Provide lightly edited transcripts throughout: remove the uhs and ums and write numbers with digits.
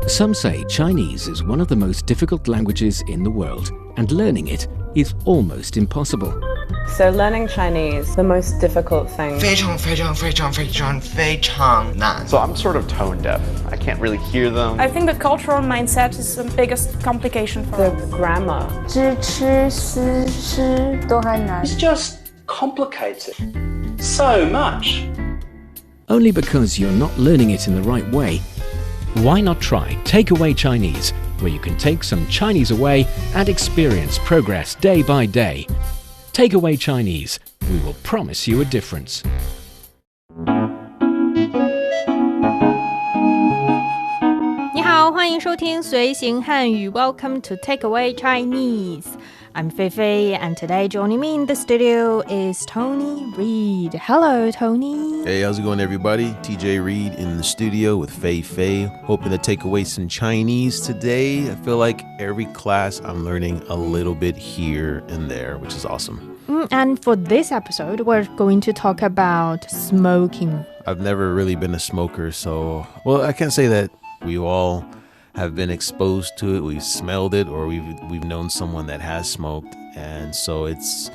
Some say Chinese is one of the most difficult languages in the world, and learning it is almost impossible. So learning Chinese, the most difficult thing. 非常难. So I'm sort of tone deaf. I can't really hear them. I think the cultural mindset is the biggest complication for The us. grammar. 知吃思诗都很难 It's just complicated so much. Only because you're not learning it in the right way. Why not try Takeaway Chinese, where you can take some Chinese away and experience progress day by day. Takeaway Chinese, we will promise you a difference. 你好，欢迎收听随行汉语 Welcome to Takeaway Chinese. I'm Fei Fei, and today joining me in the studio is Tony Reed. Hello, Tony. Hey, how's it going, everybody? TJ Reed in the studio with Fei Fei, hoping to take away some Chinese today. I feel like every class I'm learning a little bit here and there, which is awesome. And for this episode, we're going to talk about smoking. I've never really been a smoker, so, well, I can't say that we all have been exposed to it, we've smelled it, or we've known someone that has smoked, and so it's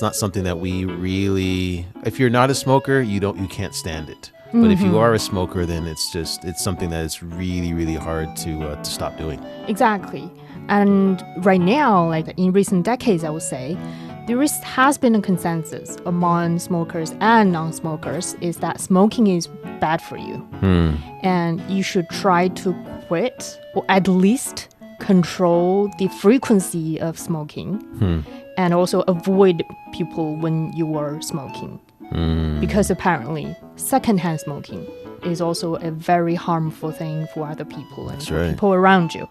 not something that we really, if you're not a smoker, you can't stand it. But if you are a smoker, then it's something that is really, really hard to stop doing. Exactly. And right now, like in recent decades, I would say, there has been a consensus among smokers and non-smokers is that smoking is bad for you. And you should try to quit or at least control the frequency of smoking and also avoid people when you are smoking. Because apparently secondhand smoking is also a very harmful thing for other people and for people around you.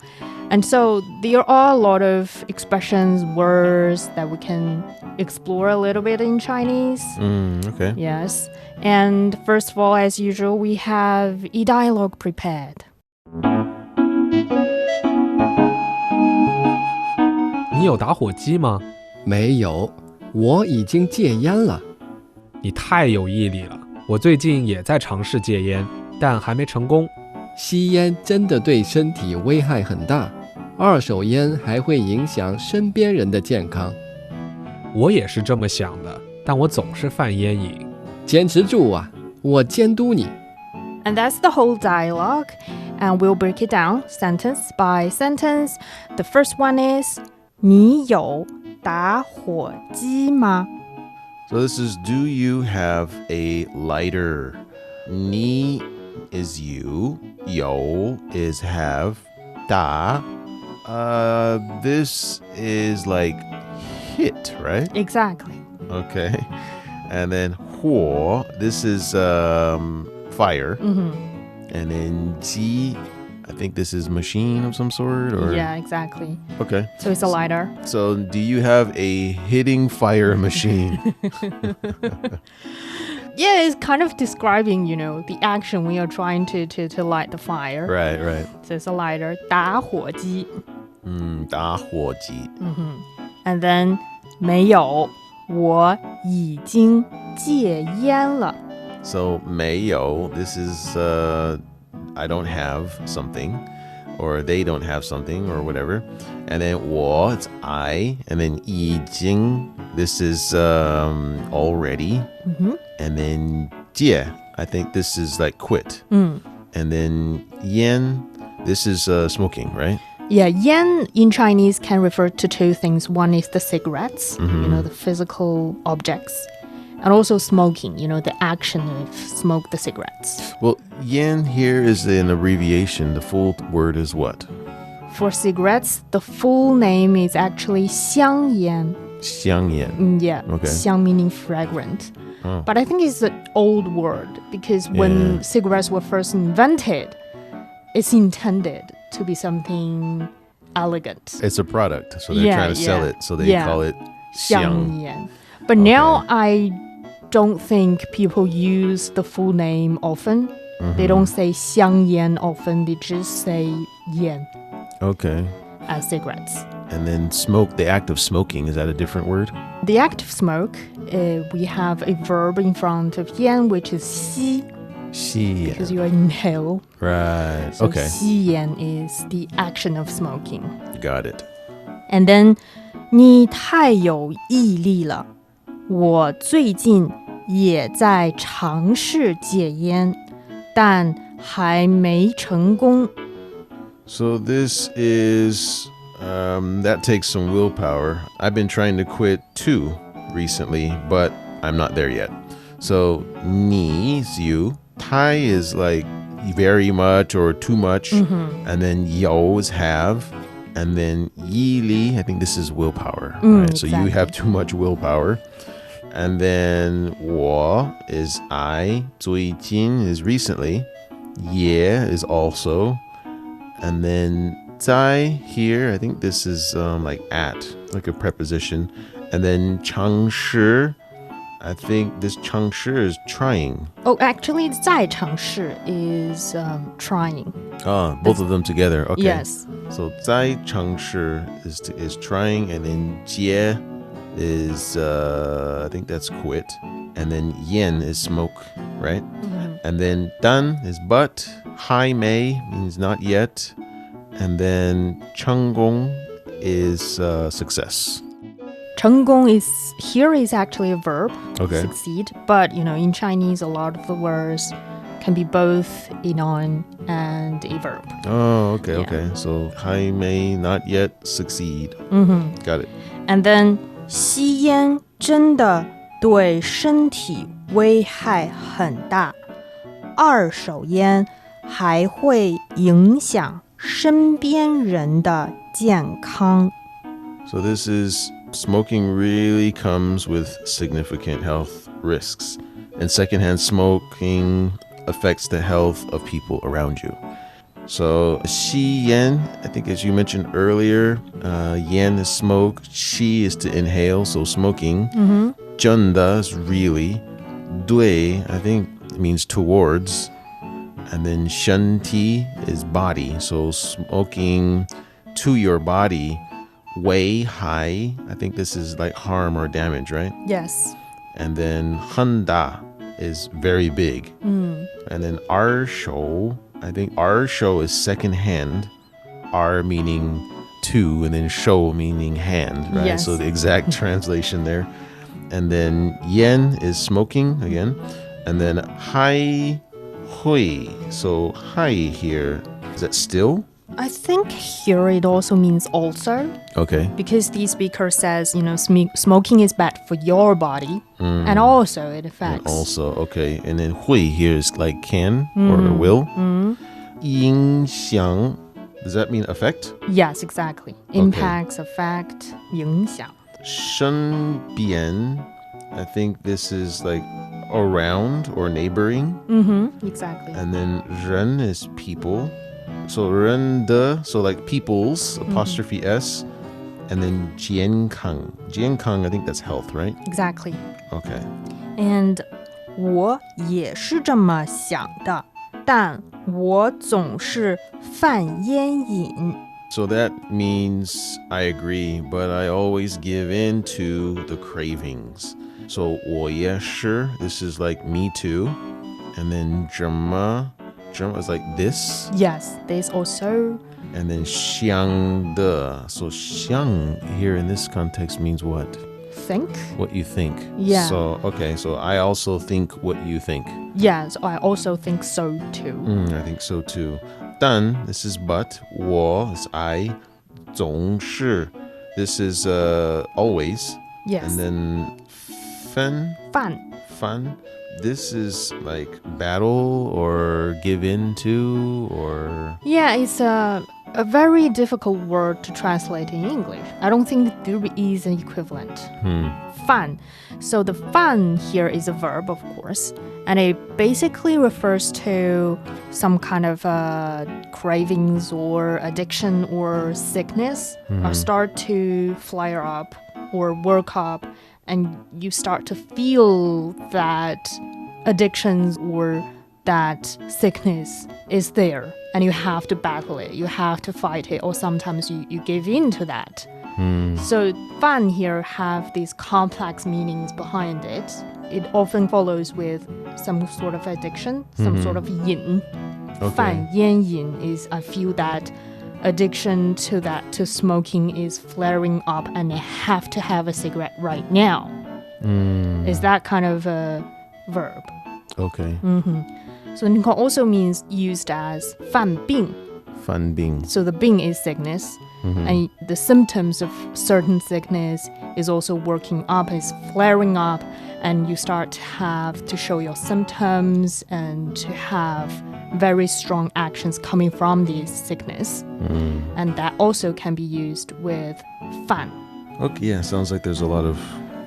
And so there are a lot of expressions, words that we can explore a little bit in Chinese. Okay. Yes. And first of all, as usual, we have a dialogue prepared. 你有打火机吗？没有，我已经戒烟了。你太有毅力了，我最近也在尝试戒烟，但还没成功。吸烟真的对身体危害很大，二手烟还会影响身边人的健康。我也是这么想的，但我总是犯烟瘾。坚持住啊，我监督你。 And that's the whole dialogue. And we'll break it down sentence by sentence. The first one is 你有打火机吗? So this is, do you have a lighter? 你 is you, 有 is have, 打 this is like hit, right? Exactly. Okay. And then 火, this is fire. And then 机, I think this is machine of some sort, or Yeah, exactly. Okay. So it's a lighter. So do you have a hitting fire machine? Yeah, it's kind of describing, the action when you're trying to light the fire. Right, right. So it's a lighter. 打火机. 打火机. And then 没有，我已经戒烟了。 So 没有, this is I don't have something, or they don't have something, or whatever. And then 我, it's I. And then 已经, this is already. And then 戒, I think this is like quit. And then 烟, this is smoking, right? Yeah, 烟 in Chinese can refer to two things. One is the cigarettes, the physical objects. And also smoking, the action of smoke the cigarettes. Well, yan here is an abbreviation. The full word is what? For cigarettes, the full name is actually 香烟. 香烟. Yeah, Okay. 香 meaning fragrant. Oh. But I think it's an old word because when cigarettes were first invented, it's intended to be something elegant. It's a product, so they're trying to sell it, so they call it 香. 香烟. But now I don't think people use the full name often. They don't say 香烟 often, they just say 烟 Okay. as cigarettes. And then smoke, the act of smoking, is that a different word? The act of smoke, we have a verb in front of 烟, which is 吸.吸烟 because you inhale. Right. So Okay. 吸烟 is the action of smoking. Got it. And then 你太有毅力了，我最近也在尝试戒烟，但还没成功。 So this is that takes some willpower. I've been trying to quit too recently, but I'm not there yet. So 你 is you, 太 is like very much or too much, and then 有 is have, and then yìlì, I think this is willpower, right? So you have too much willpower. And then 我 is I, 最近 is recently, 也 is also, and then 在 here, I think this is like at, like a preposition. And then chángshì, I think this chángshì is trying. Oh, actually, 在尝试 is trying. Both of them together. Okay. Yes. So 在尝试 is trying, and then 戒 is I think that's quit, and then 烟 is smoke, right? And then 但 is but, 还没 means not yet, and then 成功 is success. 成功 is here is actually a verb, Okay. succeed. But in Chinese, a lot of the words can be both a noun and a verb. Oh, okay, Yeah. okay. So 还没 not yet succeed. Got it. And then 吸烟真的对身体危害很大，二手烟还会影响身边人的健康。 So this is smoking really comes with significant health risks, and secondhand smoking affects the health of people around you. So 吸烟, I think as you mentioned earlier, 烟 is smoke, 吸 is to inhale, so smoking. 真的 is really. 对 I think it means towards. And then 身体 is body, so smoking to your body. 危害, I think this is like harm or damage, right? Yes. And then 很大 is very big. And then 二手, I think 二手 is second hand. 二 meaning two, and then 手 meaning hand, right? Yes. So the exact translation there. And then 烟 is smoking again. And then 还会, so 还 here, is that still? I think here it also means also, Okay. because the speaker says, smoking is bad for your body, and also it affects. Also, okay. And then 会 here is like can or will. 影响, does that mean affect? Yes, exactly. Impacts, affect, 影响. 身边, I think this is like around or neighboring. Exactly. And then 人 is people. So 人的, so like people's, apostrophe S. And then jiànkāng. Jiànkāng, I think that's health, right? Exactly. Okay. And 我也是这么想的，但我总是犯烟瘾。 So that means I agree, but I always give in to the cravings. So 我也是, this is like me too. And then 这么 is like this. Yes, there's also. And then 想的. So 想 here in this context means what? Think. What you think. Yeah. So, okay, so I also think what you think. Yes, I also think so too. I think so too. 但, this is but. 我 is I. 总是, this is always. Yes. And then 分, 犯. this is like battle or give in to or... Yeah, it's a very difficult word to translate in English. I don't think there is an equivalent. 犯. So the 犯 here is a verb, of course, and it basically refers to some kind of cravings or addiction or sickness start to flare up or work up, and you start to feel that addictions or that sickness is there, and you have to battle it, you have to fight it, or sometimes you give in to that. So 犯 here have these complex meanings behind it, it often follows with some sort of addiction, some sort of yin. Okay. 犯烟瘾 is I feel that addiction to smoking is flaring up and I have to have a cigarette right now. Is that kind of a verb? Okay. So it can also means used as 犯病. 犯病. So the 病 is sickness, and the symptoms of certain sickness is also working up, is flaring up, and you start to have to show your symptoms and to have very strong actions coming from this sickness. And that also can be used with 犯. Okay, yeah, sounds like there's a lot of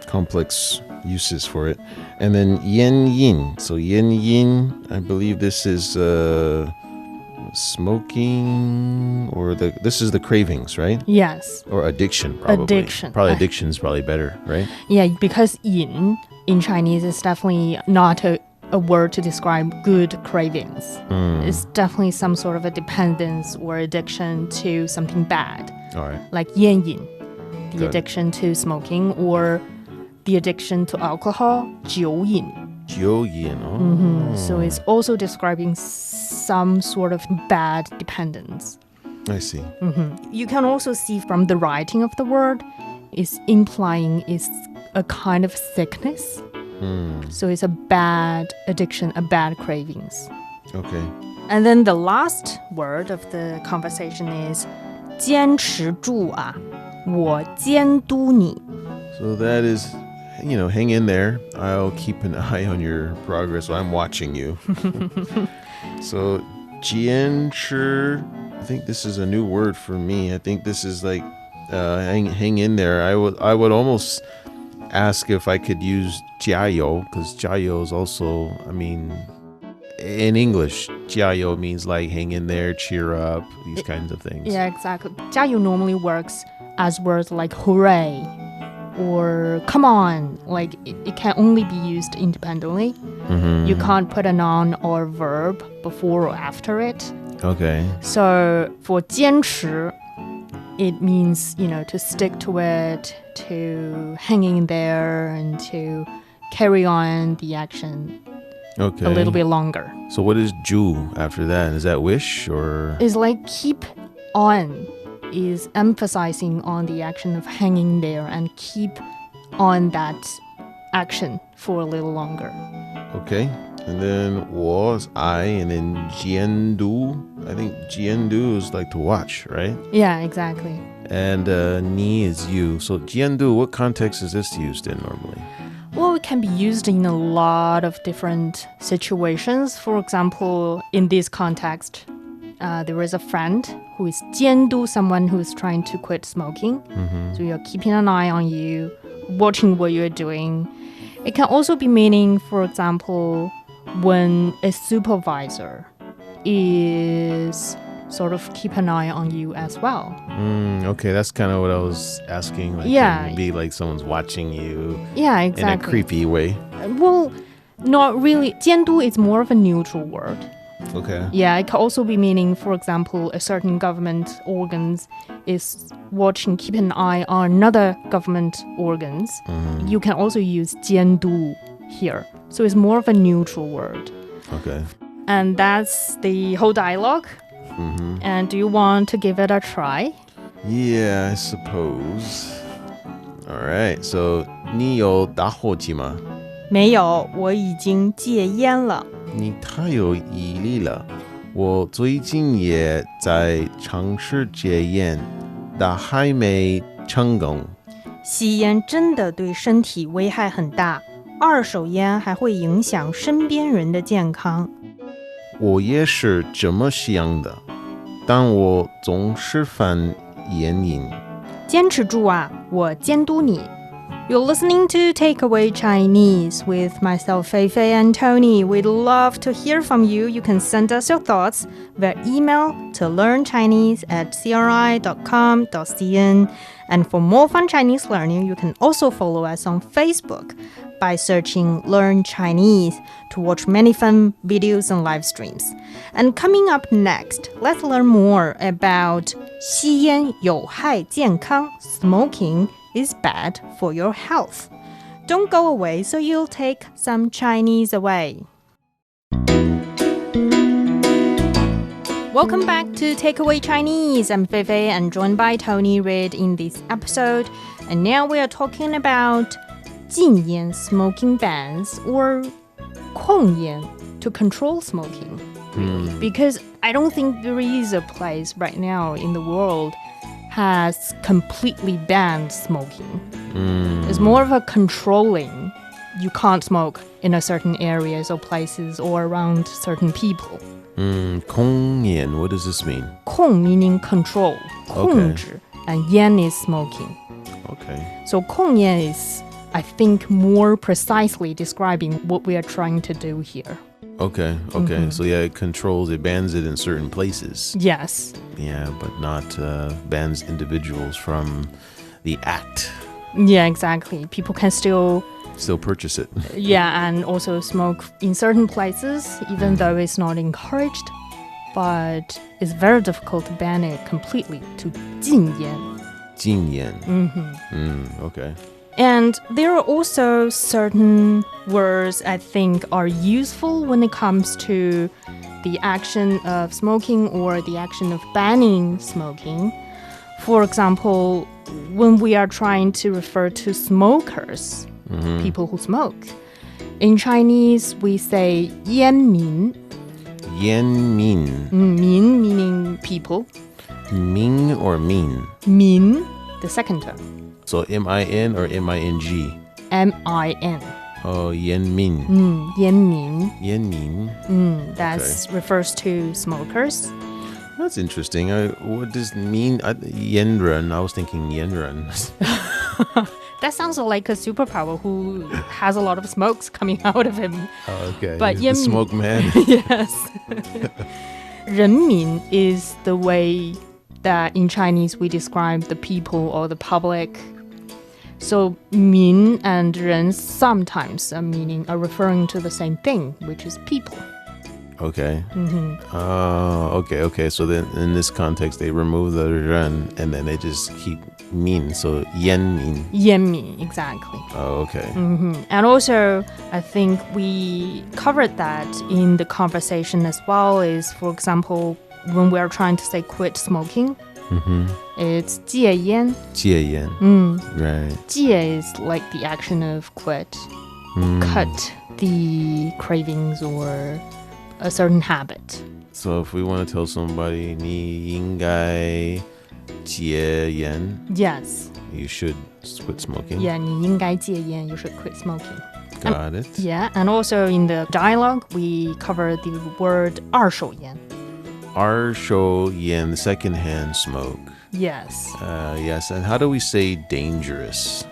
complex uses for it. And then yin. So yin, I believe this is smoking, or this is the cravings, right? Yes. Or addiction, probably. Addiction. Probably addiction's probably better, right? Yeah, because yin in Chinese is definitely not a word to describe good cravings. It's definitely some sort of a dependence or addiction to something bad. All right. Like 烟瘾, the Good. addiction to smoking, or the addiction to alcohol, 酒瘾. 酒瘾, oh. So it's also describing some sort of bad dependence. I see. You can also see from the writing of the word, it's implying it's a kind of sickness. So it's a bad addiction, a bad cravings. Okay. And then the last word of the conversation is 坚持住啊，我监督你. So that is, hang in there. I'll keep an eye on your progress. I'm watching you. So, 坚持, I think this is a new word for me. I think this is like hang in there. I would almost ask if I could use 加油, because 加油 is also, in English, 加油 means like hang in there, cheer up, these kinds of things. Yeah, exactly. 加油 normally works as words like hooray or come on. Like it can only be used independently. You can't put a noun or verb before or after it. Okay. So for 坚持, it means, to stick to it, to hang in there, and to carry on the action Okay. a little bit longer. So what is ju after that? Is that wish or? It's like keep on, is emphasizing on the action of hanging there and keep on that action for a little longer. Okay. And then 我 is I, and then 监督. I think 监督 is like to watch, right? Yeah, exactly. And 你 is you. So 监督, what context is this used in normally? Well, it can be used in a lot of different situations. For example, in this context, there is a friend who is 监督 someone who is trying to quit smoking. So you're keeping an eye on you, watching what you're doing. It can also be meaning, for example, when a supervisor is sort of keep an eye on you as well. Okay, that's kind of what I was asking. Like, Yeah. can it be like someone's watching you Yeah, in exactly. a creepy way. Well, not really. 监督 is more of a neutral word. Okay. Yeah, it can also be meaning, for example, a certain government organs is watching, keep an eye on another government organs. You can also use 监督 here. So it's more of a neutral word. Okay. And that's the whole dialogue. And do you want to give it a try? Yeah, I suppose. All right. So 你有打火机吗？没有，我已经戒烟了。你太有毅力了。我最近也在尝试戒烟，但还没成功。吸烟真的对身体危害很大，二手烟还会影响身边人的健康。我也是这么想的，但我总是犯烟瘾。坚持住啊，我监督你。You're listening to Takeaway Chinese with myself, Feifei and Tony. We'd love to hear from you. You can send us your thoughts via email to learnchinese@cri.com.cn. And for more fun Chinese learning, you can also follow us on Facebook by searching Learn Chinese to watch many fun videos and live streams. And coming up next, let's learn more about 吸烟有害健康 smoking is bad for your health. Don't go away, so you'll take some Chinese away. Welcome back to Takeaway Chinese. I'm Feifei and joined by Tony Reid in this episode. And now we are talking about 禁烟 smoking bans or 控烟 to control smoking. Really. Because I don't think there is a place right now in the world has completely banned smoking. It's more of a controlling. You can't smoke in a certain areas or places or around certain people. 控烟, what does this mean? 控 meaning control. 控制 and 烟 is smoking. Okay. So 控烟 is, I think, more precisely describing what we are trying to do here. Okay. So yeah, it bans it in certain places. Yes. Yeah, but not bans individuals from the act. Yeah, exactly. People can still purchase it. Yeah, and also smoke in certain places, even though it's not encouraged. But it's very difficult to ban it completely, to 禁烟. 禁烟. Okay. And there are also certain words I think are useful when it comes to the action of smoking or the action of banning smoking. For example, when we are trying to refer to smokers, people who smoke, in Chinese we say 烟民. 烟民. 民 meaning people. Ming or mean? Min, the second term. So M-I-N or M-I-N-G? M-I-N. Oh, 烟民. 烟民. 烟民. That refers to smokers. That's interesting. What does it mean? 烟人. I was thinking 烟人. That sounds like a superpower who has a lot of smokes coming out of him. Okay. But the smoke man. Yes. 人民 is the way that in Chinese we describe the people or the public. So 民 and 人 sometimes are referring to the same thing, which is people. Okay. Okay. So then in this context, they remove the 人 and then they just keep 民. So 烟民. 烟民, exactly. Oh, okay. And also, I think we covered that in the conversation as well, is, for example, when we are trying to say quit smoking, it's 戒烟. 戒烟. Right. 戒 is like the action of quit, cut the cravings or a certain habit. So if we want to tell somebody 你应该戒烟, yes, you should quit smoking. Yeah, 你应该戒烟, you should quit smoking. Got it. Yeah, and also in the dialogue, we cover the word 二手烟. 二手烟, secondhand smoke. Yes. Yes, and how do we say dangerous?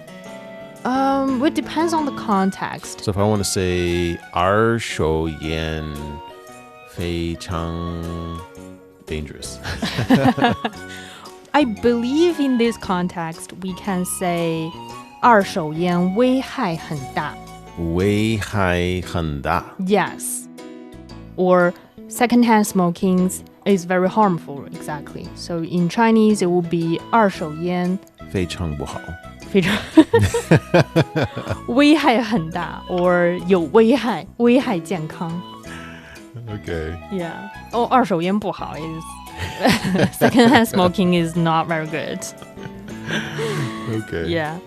It depends on the context. So if I want to say 二手烟非常 dangerous. I believe in this context, we can say 二手烟危害很大. 危害很大. Yes. Or secondhand smoking is very harmful, exactly. So in Chinese, it will be 二手烟非常不好. 非常危害很大 or 有危害健康. Okay. Yeah. Oh, 二手烟不好 is secondhand smoking is not very good. Okay. Yeah.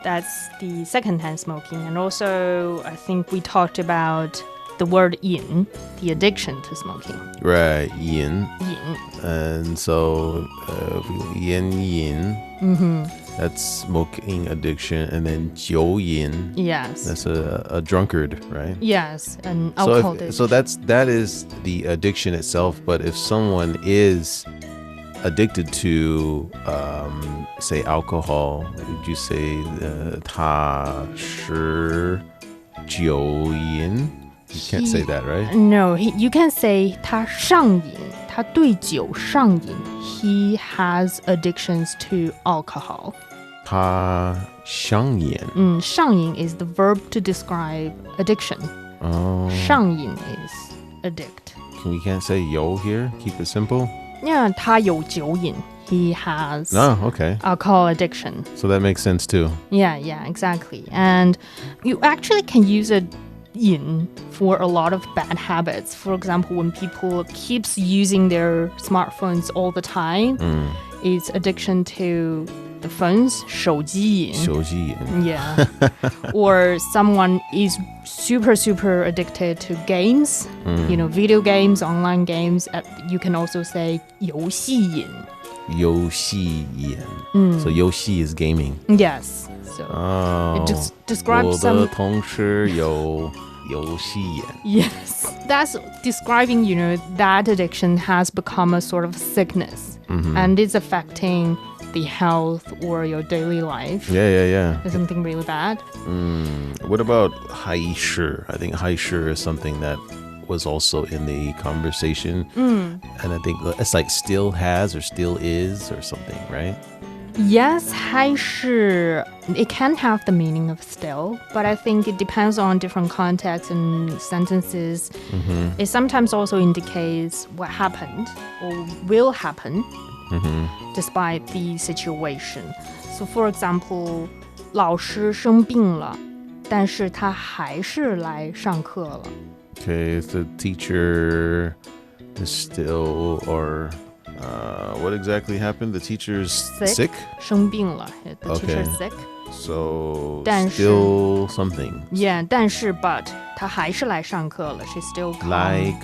That's the secondhand smoking. And also, I think we talked about the word yin, the addiction to smoking. Right, yin. Yin. And so, yin, that's smoking addiction. And then 酒瘾, yes, that's a drunkard, right? Yes, an alcohol. So that is the addiction itself. But if someone is addicted to, say, alcohol, would you say 他是酒瘾? You can't say that, right? No, you can say 他上瘾, 他对酒上瘾. He has addictions to alcohol. 他上瘾. 上瘾 is the verb to describe addiction. Oh. 上瘾 is addict. We can't say 有 here? Keep it simple? Yeah, 他有酒瘾. He has okay. alcohol addiction. So that makes sense too. Yeah, exactly. And you actually can use a yin for a lot of bad habits. For example, when people keeps using their smartphones all the time, it's addiction to the phones, 手机瘾. 手机瘾. Yeah. Or someone is super addicted to games, video games, online games. You can also say 游戏瘾. 游戏瘾. So 游戏 is gaming. Yes. So it just describes some... 我的同事有游戏瘾. Yes. That's describing, that addiction has become a sort of sickness. And it's affecting the health or your daily life. Yeah. It's something really bad. What about 还是? I think 还是 is something that was also in the conversation. And I think it's like still has or still is or something, right? Yes, 还是 it can have the meaning of still, but I think it depends on different contexts and sentences. It sometimes also indicates what happened or will happen despite the situation. So for example, 老师生病了，但是他还是来上课了。Okay, if the teacher is still or what exactly happened? The teacher's sick? 生病了 The Okay. teacher's sick. So 但是 still something. Yeah, 但是 but 他还是来上课了. She still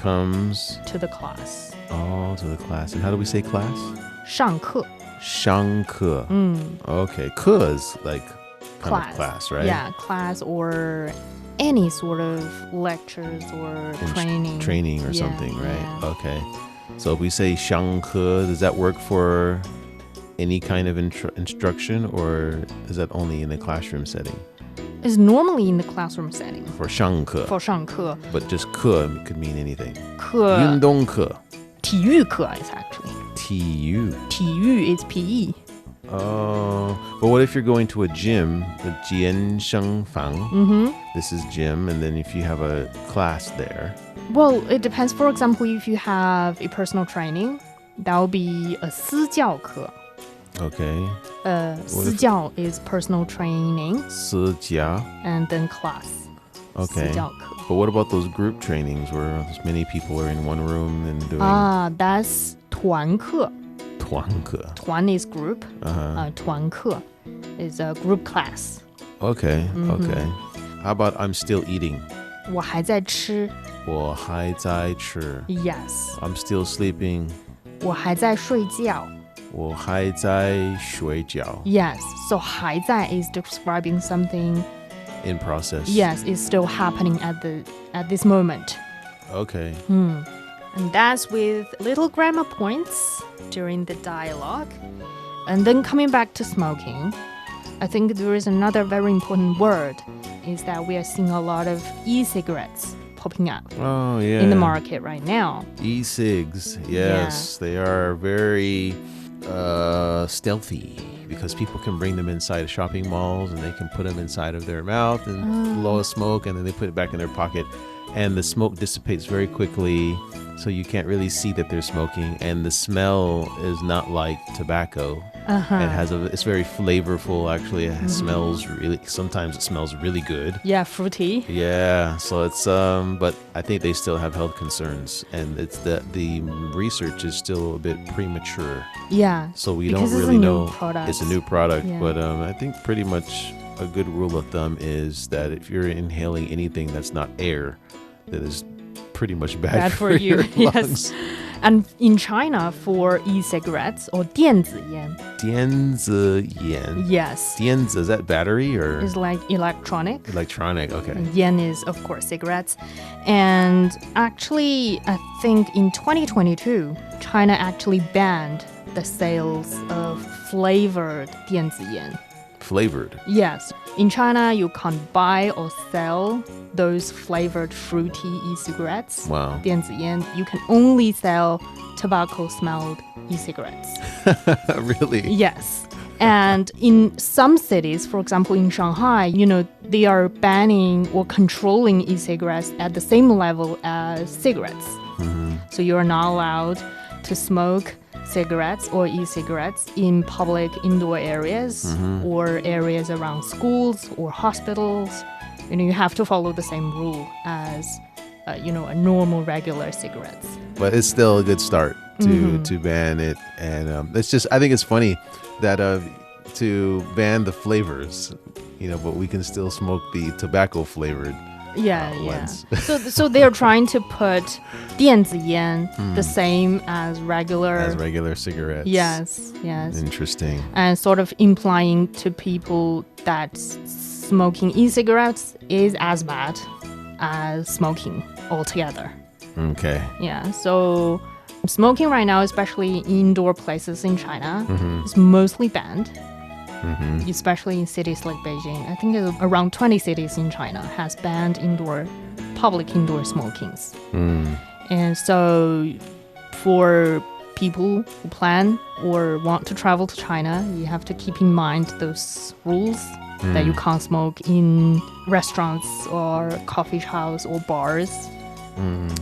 comes to the class. Oh, to the class. And how do we say class? 上课. 上课. Okay, 课 is like kind of class, right? Yeah, class or any sort of lectures or training or something, right? Yeah. Okay. So if we say 上课, does that work for any kind of instruction, or is that only in a classroom setting? It's normally in the classroom setting. For 上课. For 上课. But just 课 could mean anything. 课. 运动课. 体育课 is actually. 体育. 体育 is PE. Oh, but what if you're going to a gym, the 健身房? This is gym, and then if you have a class there. Well, it depends. For example, if you have a personal training, that will be a 私教课. Okay. 私教 is personal training. 私教. And then class. Okay. 私教课. But what about those group trainings where many people are in one room and doing... that's 团课. 团课. 团 is group. 团课 is a group class. Okay, okay. How about I'm still eating? 我还在吃. 我还在吃. Yes. I'm still sleeping. 我还在睡觉. 我还在睡觉. Yes. So 还在 is describing something in process. Yes, it's still happening at this moment. Okay. And that's with little grammar points during the dialogue. And then coming back to smoking, I think there is another very important word, is that we are seeing a lot of e-cigarettes popping up in the market right now. E-cigs, yes. They are very stealthy because people can bring them inside shopping malls and they can put them inside of their mouth and blow a smoke, and then they put it back in their pocket. And the smoke dissipates very quickly, so you can't really see that they're smoking. And the smell is not like tobacco. It's very flavorful, actually. It smells sometimes it smells really good. Yeah, fruity. Yeah, so it's, but I think they still have health concerns. And it's the research is still a bit premature. Yeah. So we don't really know. It's a new product. Yeah. But I think pretty much a good rule of thumb is that if you're inhaling anything that's not air, that is pretty much bad for your lungs. Yes. And in China, for e-cigarettes or 电子烟. 电子烟. Yes. 电子, is that battery or? It's like electronic. Electronic, okay. And yan is, of course, cigarettes. And actually, I think in 2022, China actually banned the sales of flavored 电子烟. Flavored? Yes. In China, you can't buy or sell those flavored fruity e-cigarettes. Wow. 电子烟. You can only sell tobacco-smelled e-cigarettes. Really? Yes. And in some cities, for example, in Shanghai, they are banning or controlling e-cigarettes at the same level as cigarettes. So you're not allowed to smoke cigarettes or e-cigarettes in public indoor areas or areas around schools or hospitals. You have to follow the same rule as, a normal regular cigarettes. But it's still a good start to ban it. And I think it's funny that to ban the flavors, but we can still smoke the tobacco flavored ones. So they're trying to put 电子烟 the same as regular cigarettes. Yes. Interesting. And sort of implying to people that smoking e-cigarettes is as bad as smoking altogether. Okay. Yeah, so smoking right now, especially in indoor places in China, is mostly banned. Especially in cities like Beijing. I think around 20 cities in China has banned public indoor smokings. And so for people who plan or want to travel to China, you have to keep in mind those rules that you can't smoke in restaurants or coffee shops or bars.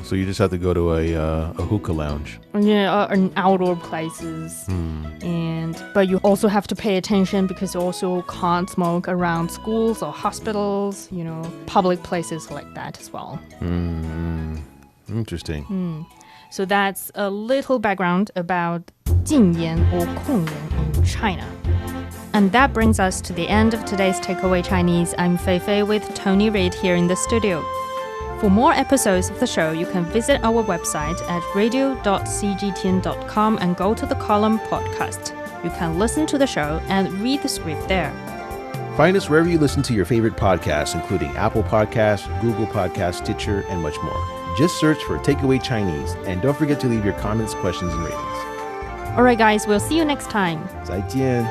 So you just have to go to a hookah lounge. Yeah, in outdoor places. But you also have to pay attention because you also can't smoke around schools or hospitals, public places like that as well. Interesting. So that's a little background about 禁烟 or 控烟 in China. And that brings us to the end of today's Takeaway Chinese. I'm Fei Fei with Tony Reid here in the studio. For more episodes of the show, you can visit our website at radio.cgtn.com and go to the column podcast. You can listen to the show and read the script there. Find us wherever you listen to your favorite podcasts, including Apple Podcasts, Google Podcasts, Stitcher, and much more. Just search for Takeaway Chinese, and don't forget to leave your comments, questions, and ratings. All right, guys, we'll see you next time. 再见。